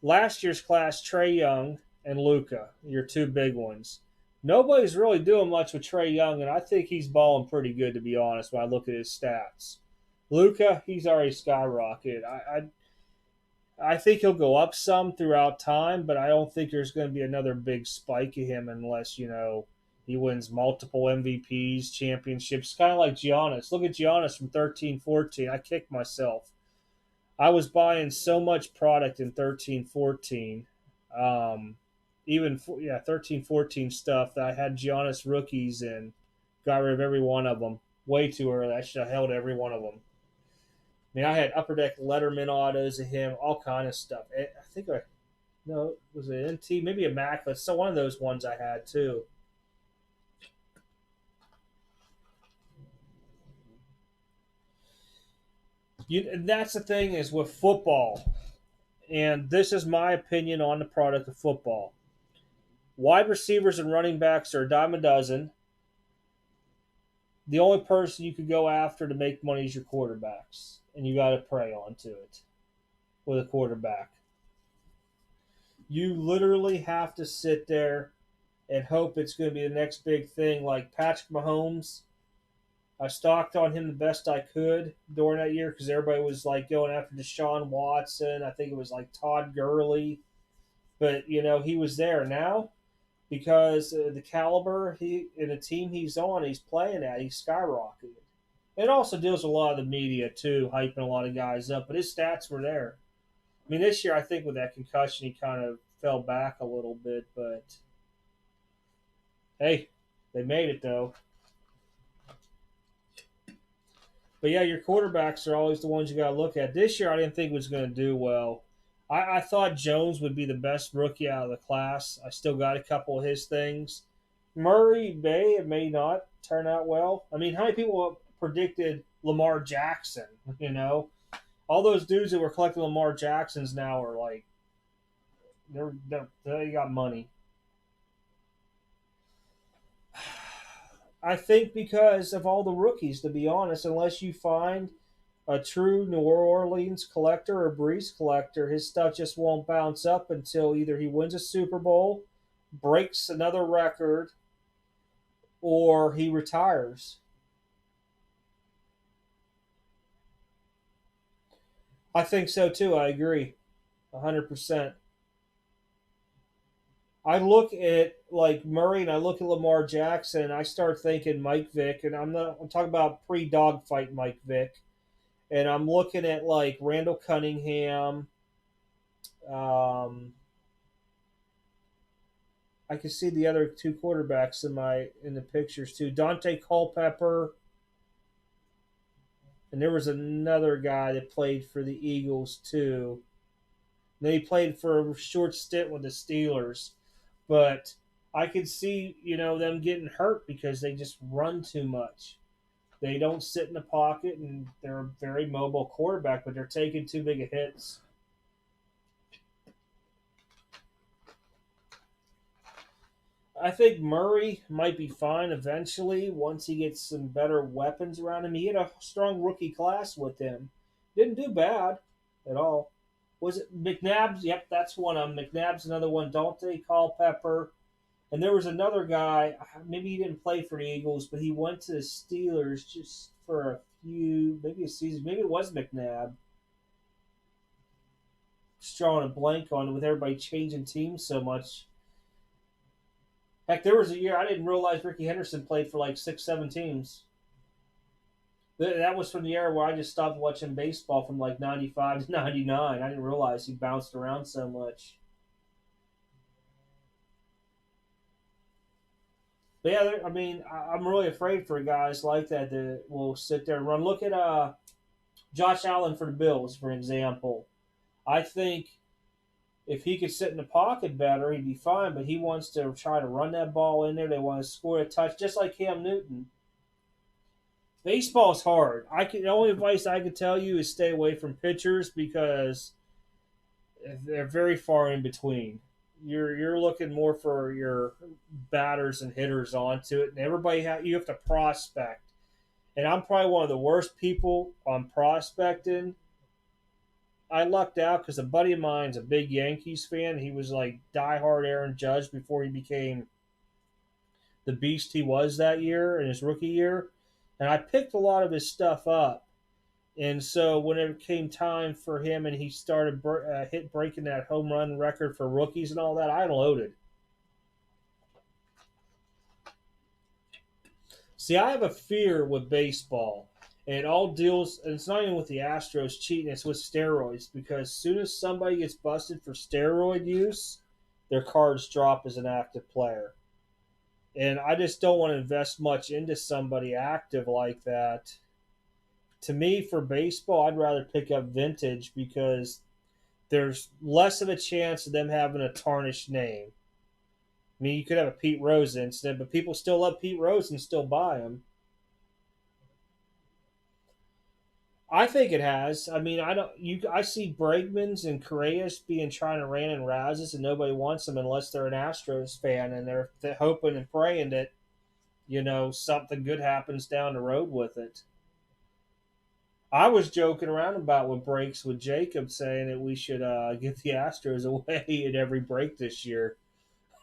last year's class, Trey Young and Luca, your two big ones. Nobody's really doing much with Trey Young, and I think he's balling pretty good, to be honest, when I look at his stats. Luca, he's already skyrocketed. I think he'll go up some throughout time, but I don't think there's going to be another big spike of him unless, he wins multiple MVPs, championships. Kind of like Giannis. Look at Giannis from 13-14. I kicked myself. I was buying so much product in 13-14. Even 13-14 stuff that I had Giannis rookies and got rid of every one of them way too early. I should have held every one of them. I mean, I had Upper Deck Letterman autos of him, all kind of stuff. I think was it NT? Maybe Immaculate. So one of those ones I had too. And that's the thing is with football, and this is my opinion on the product of football. Wide receivers and running backs are a dime a dozen. The only person you could go after to make money is your quarterbacks, and you got to prey onto it with a quarterback. You literally have to sit there and hope it's going to be the next big thing. Like Patrick Mahomes, I stocked on him the best I could during that year because everybody was like going after Deshaun Watson. I think it was like Todd Gurley, but he was there. Now, because the caliber and the team he's on, he's playing at, he's skyrocketed. It also deals with a lot of the media too, hyping a lot of guys up. But his stats were there. I mean, this year I think with that concussion, he kind of fell back a little bit, but hey, they made it though. But yeah, your quarterbacks are always the ones you got to look at. This year, I didn't think was going to do well. I thought Jones would be the best rookie out of the class. I still got a couple of his things. Murray may not turn out well. I mean, how many people predicted Lamar Jackson? You know, all those dudes that were collecting Lamar Jacksons now are like, they got money. I think because of all the rookies, to be honest, unless you find a true New Orleans collector or Breeze collector, his stuff just won't bounce up until either he wins a Super Bowl, breaks another record, or he retires. I think so too. I agree, 100%. I look at like Murray and I look at Lamar Jackson. And I start thinking Mike Vick, and I'm talking about pre-dogfight Mike Vick, and I'm looking at like Randall Cunningham. Um, I can see the other two quarterbacks in the pictures too. Dante Culpepper, and there was another guy that played for the Eagles too. And then he played for a short stint with the Steelers, but I could see them getting hurt because they just run too much. They don't sit in the pocket, and they're a very mobile quarterback, but they're taking too big of hits. I think Murray might be fine eventually once he gets some better weapons around him. He had a strong rookie class with him. Didn't do bad at all. Was it McNabb's? Yep, that's one of them. McNabb's another one. Dante Culpepper. And there was another guy, maybe he didn't play for the Eagles, but he went to the Steelers just for a few, maybe a season. Maybe it was McNabb. Just drawing a blank on it with everybody changing teams so much. Heck, there was a year I didn't realize Ricky Henderson played for like 6, 7 teams. That was from the era where I just stopped watching baseball from like 95 to 99. I didn't realize he bounced around so much. But yeah, I mean, I'm really afraid for guys like that will sit there and run. Look at Josh Allen for the Bills, for example. I think if he could sit in the pocket better, he'd be fine. But he wants to try to run that ball in there. They want to score a touch, just like Cam Newton. Baseball's hard. The only advice I could tell you is stay away from pitchers because they're very far in between. You're looking more for your batters and hitters onto it, and you have to prospect. And I'm probably one of the worst people on prospecting. I lucked out because a buddy of mine's a big Yankees fan. He was like diehard Aaron Judge before he became the beast he was that year in his rookie year. And I picked a lot of his stuff up. And so when it came time for him and he started breaking that home run record for rookies and all that, I unloaded. See, I have a fear with baseball. And it all deals, and it's not even with the Astros cheating, it's with steroids. Because as soon as somebody gets busted for steroid use, their cards drop as an active player. And I just don't want to invest much into somebody active like that. To me, for baseball, I'd rather pick up vintage because there's less of a chance of them having a tarnished name. I mean, you could have a Pete Rose incident, but people still love Pete Rose and still buy him. I think it has. I mean, I don't. I see Bregmans and Correas being trying to ran and rouses, and nobody wants them unless they're an Astros fan and they're hoping and praying that something good happens down the road with it. I was joking around about with breaks with Jacob, saying that we should get the Astros away at every break this year.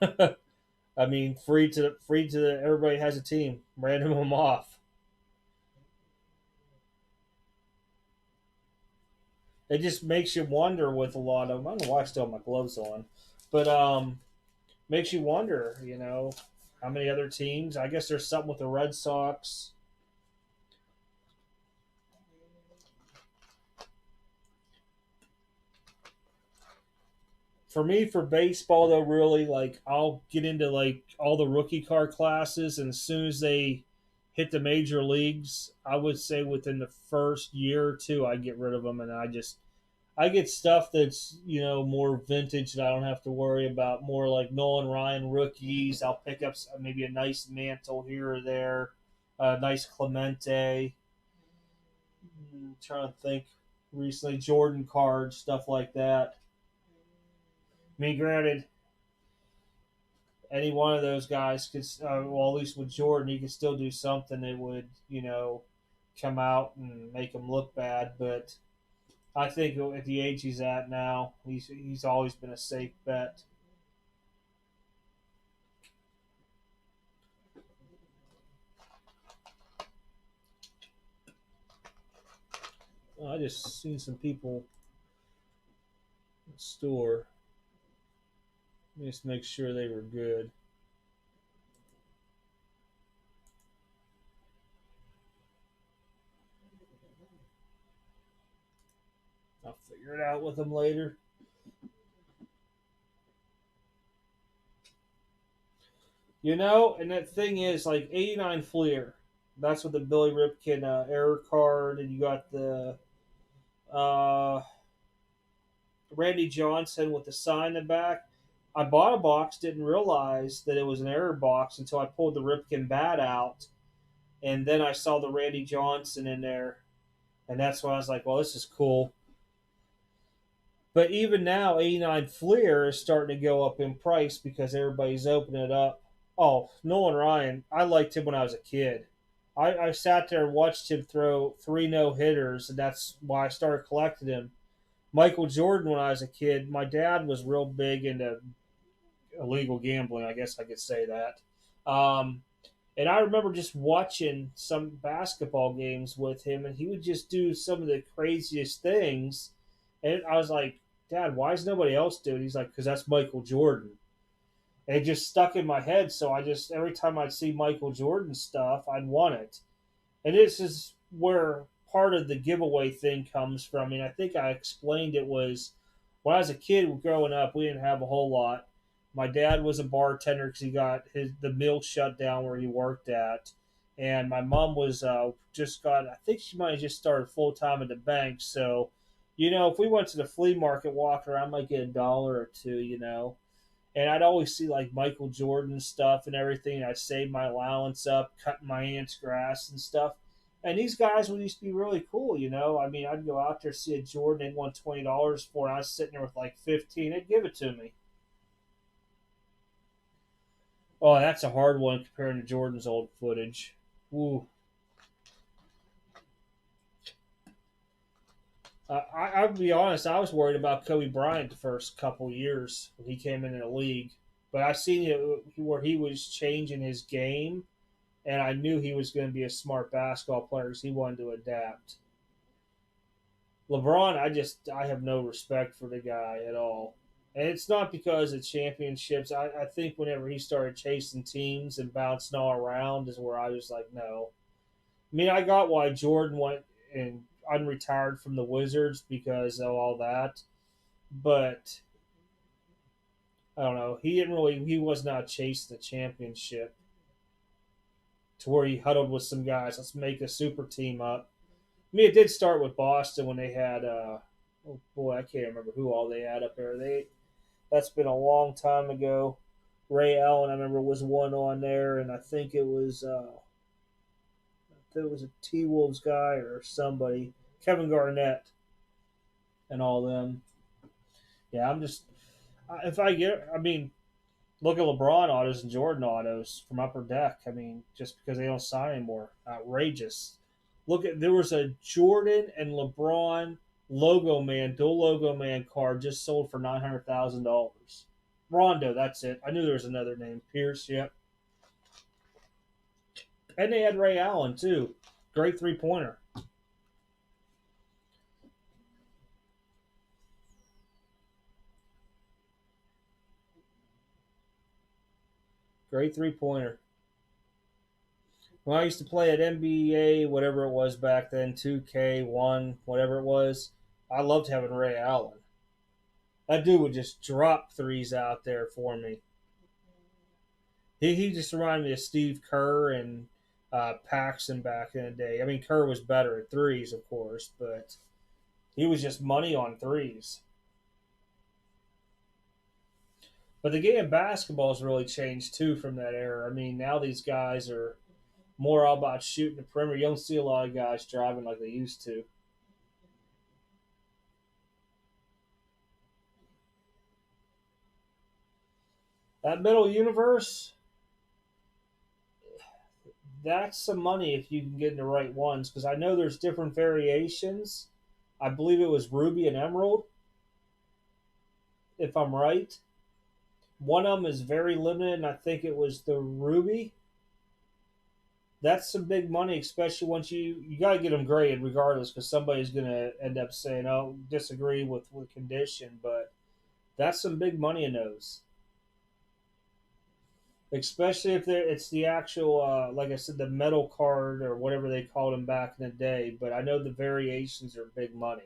I mean, everybody has a team, random them off. It just makes you wonder with a lot of them. I don't know why I still have my gloves on, but makes you wonder, how many other teams. I guess there's something with the Red Sox. For me, for baseball though, really, like I'll get into like all the rookie card classes, and as soon as they hit the major leagues, I would say within the first year or two, I get rid of them, and I get stuff that's more vintage that I don't have to worry about. More like Nolan Ryan rookies. I'll pick up maybe a nice mantle here or there, a nice Clemente. Trying to think recently, Jordan cards, stuff like that. I mean, granted, any one of those guys could, well, at least with Jordan, he could still do something that would, come out and make him look bad. But I think at the age he's at now, he's always been a safe bet. I just seen some people in the store. Let me just make sure they were good. I'll figure it out with them later. And that thing is like 89 Fleer. That's what the Billy Ripken error card, and you got the uh, Randy Johnson with the sign in the back. I bought a box, didn't realize that it was an error box until I pulled the Ripken bat out, and then I saw the Randy Johnson in there, and that's when I was like, "Well, this is cool." But even now, 89 Fleer is starting to go up in price because everybody's opening it up. Oh, Nolan Ryan, I liked him when I was a kid. I sat there and watched him throw three no hitters, and that's why I started collecting him. Michael Jordan, when I was a kid, my dad was real big into illegal gambling. I guess I could say that. And I remember just watching some basketball games with him, and he would just do some of the craziest things. And I was like, Dad, why is nobody else doing it? He's like, because that's Michael Jordan. And it just stuck in my head. So I just, every time I'd see Michael Jordan stuff, I'd want it. And this is where part of the giveaway thing comes from. And I think I explained it was when I was a kid growing up, we didn't have a whole lot. My dad was a bartender because he got the mill shut down where he worked at, and my mom was just got. I think she might have just started full time at the bank. So, if we went to the flea market, walk around, I might get a dollar or two. And I'd always see like Michael Jordan stuff and everything. And I'd save my allowance up, cutting my aunt's grass and stuff. And these guys would used to be really cool. I mean, I'd go out there, see a Jordan, they'd want $20 for it. I was sitting there with like 15, they'd give it to me. Oh, that's a hard one comparing to Jordan's old footage. Ooh. I'll be honest, I was worried about Kobe Bryant the first couple years when he came in the league. But I seen it where he was changing his game, and I knew he was going to be a smart basketball player because he wanted to adapt. LeBron, I have no respect for the guy at all. And it's not because of championships. I think whenever he started chasing teams and bouncing all around is where I was like, no. I mean, I got why Jordan went and unretired from the Wizards because of all that. But I don't know. He was not chasing the championship to where he huddled with some guys. Let's make a super team up. I mean, it did start with Boston when they had, oh boy, I can't remember who all they had up there. That's been a long time ago. Ray Allen, I remember, was one on there, and I think it was a T Wolves guy or somebody, Kevin Garnett, and all them. Yeah, I'm just if I get, I mean, look at LeBron autos and Jordan autos from Upper Deck. I mean, just because they don't sign anymore, outrageous. There was a Jordan and LeBron dual logo man card just sold for $900,000. Rondo, that's it. I knew there was another name. Pierce, yep. And they had Ray Allen too. Great 3-pointer. Great 3-pointer. When I used to play at NBA, whatever it was back then, 2K1, whatever it was, I loved having Ray Allen. That dude would just drop threes out there for me. He just reminded me of Steve Kerr and Paxson back in the day. I mean, Kerr was better at threes, of course, but he was just money on threes. But the game of basketball has really changed too from that era. I mean, now these guys are more all about shooting the perimeter. You don't see a lot of guys driving like they used to. That middle universe, that's some money if you can get in the right ones. Because I know there's different variations. I believe it was Ruby and Emerald, if I'm right. One of them is very limited, and I think it was the Ruby. That's some big money, especially once you got to get them graded regardless, because somebody's going to end up saying, "Oh, disagree with condition," but that's some big money in those, especially if it's the actual, like I said, the metal card or whatever they called them back in the day. But I know the variations are big money.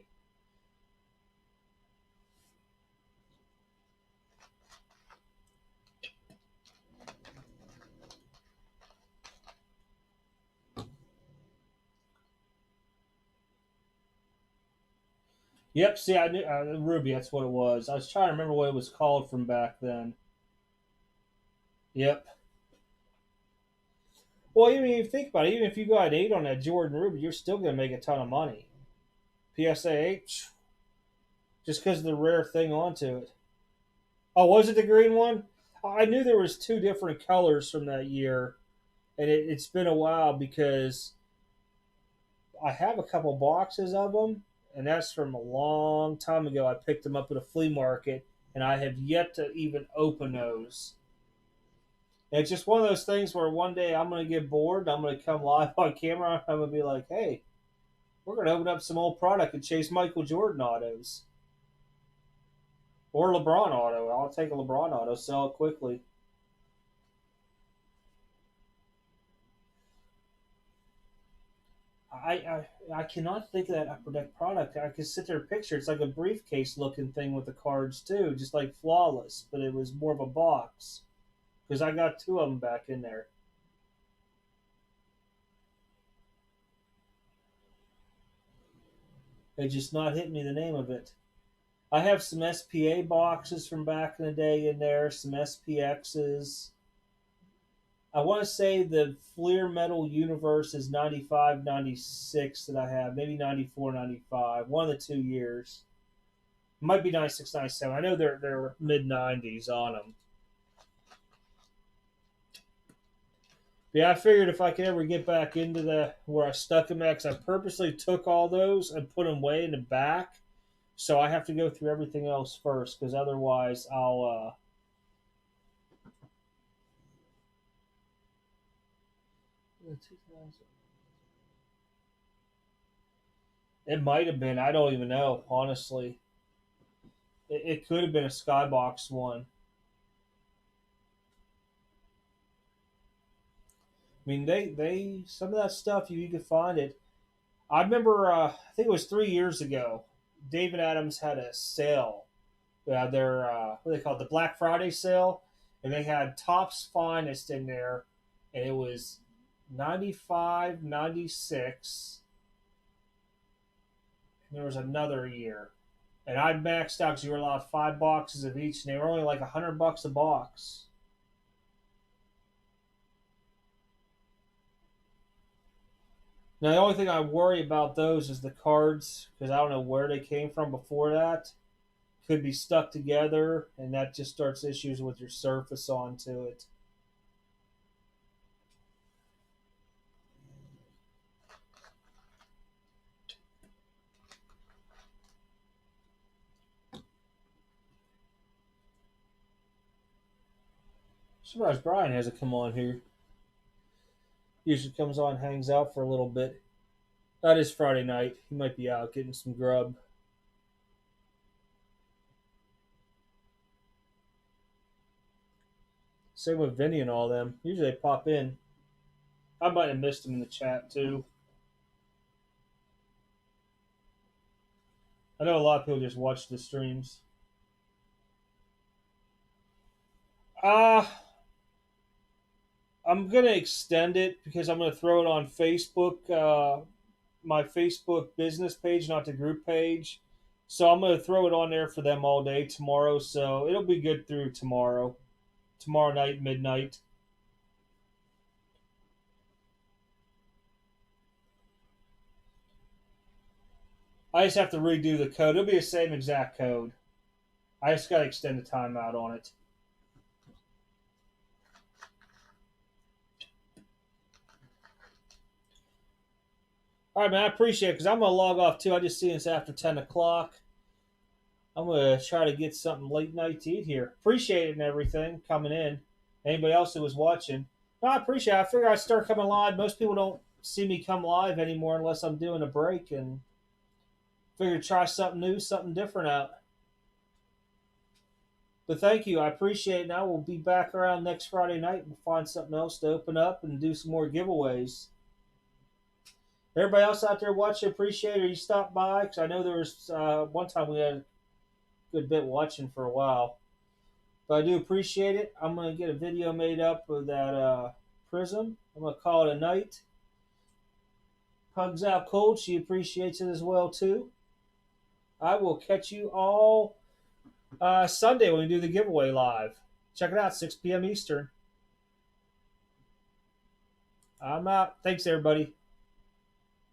Yep. See, I knew Ruby. That's what it was. I was trying to remember what it was called from back then. Yep. Well, even if you think about it, even if you got an 8 on that Jordan Ruby, you're still going to make a ton of money. PSA 8, just because of the rare thing onto it. Oh, was it the green one? I knew there was two different colors from that year, and it's been a while because I have a couple boxes of them, and that's from a long time ago. I picked them up at a flea market, and I have yet to even open those. And it's just one of those things where one day I'm going to get bored, and I'm going to come live on camera, and I'm going to be like, hey, we're going to open up some old product and chase Michael Jordan autos. Or LeBron auto. I'll take a LeBron auto, sell it quickly. I cannot think of that product. I could sit there and picture it's like a briefcase looking thing with the cards too, just like Flawless, but it was more of a box because I got two of them back in there. It just not hitting me the name of it. I have some SPA boxes from back in the day in there, some SPXs. I want to say the Fleer Metal Universe is 95, 96 that I have, maybe 94, 95, one of the 2 years. It might be 96, 97. I know they're mid 90s on them. Yeah, I figured if I could ever get back into the where I stuck them at, 'cause I purposely took all those and put them way in the back, so I have to go through everything else first, because otherwise I'll. It might have been. I don't even know. Honestly, it could have been a Skybox one. I mean, they some of that stuff you could find it. I remember. I think it was 3 years ago. David Adams had a sale. Their what do they call it, the Black Friday sale, and they had Topps Finest in there, and it was 95, 96, and there was another year. And I maxed out because you were allowed 5 boxes of each, and they were only like $100 a box. Now the only thing I worry about those is the cards because I don't know where they came from before that. Could be stuck together, and that just starts issues with your surface onto it. Surprised Brian hasn't come on here. Usually comes on, hangs out for a little bit. That is Friday night. He might be out getting some grub. Same with Vinny and all them. Usually they pop in. I might have missed them in the chat too. I know a lot of people just watch the streams. Uh, I'm gonna extend it because I'm gonna throw it on Facebook, my Facebook business page, not the group page. So I'm gonna throw it on there for them all day tomorrow. So it'll be good through tomorrow night, midnight. I just have to redo the code. It'll be the same exact code. I just gotta extend the timeout on it. All right, man. I appreciate it because I'm gonna log off too. I just see it's after 10 o'clock. I'm gonna try to get something late night to eat here. Appreciate it and everything coming in. Anybody else who was watching, no, I appreciate it. I figure I'd start coming live. Most people don't see me come live anymore unless I'm doing a break, and figure try something new, something different out. But thank you, I appreciate it. Now we'll be back around next Friday night and find something else to open up and do some more giveaways. Everybody else out there watching, appreciate it. You stopped by because I know there was one time we had a good bit watching for a while. But I do appreciate it. I'm going to get a video made up of that prism. I'm going to call it a night. Hugs out cold. She appreciates it as well, too. I will catch you all Sunday when we do the giveaway live. Check it out, 6 p.m. Eastern. I'm out. Thanks, everybody.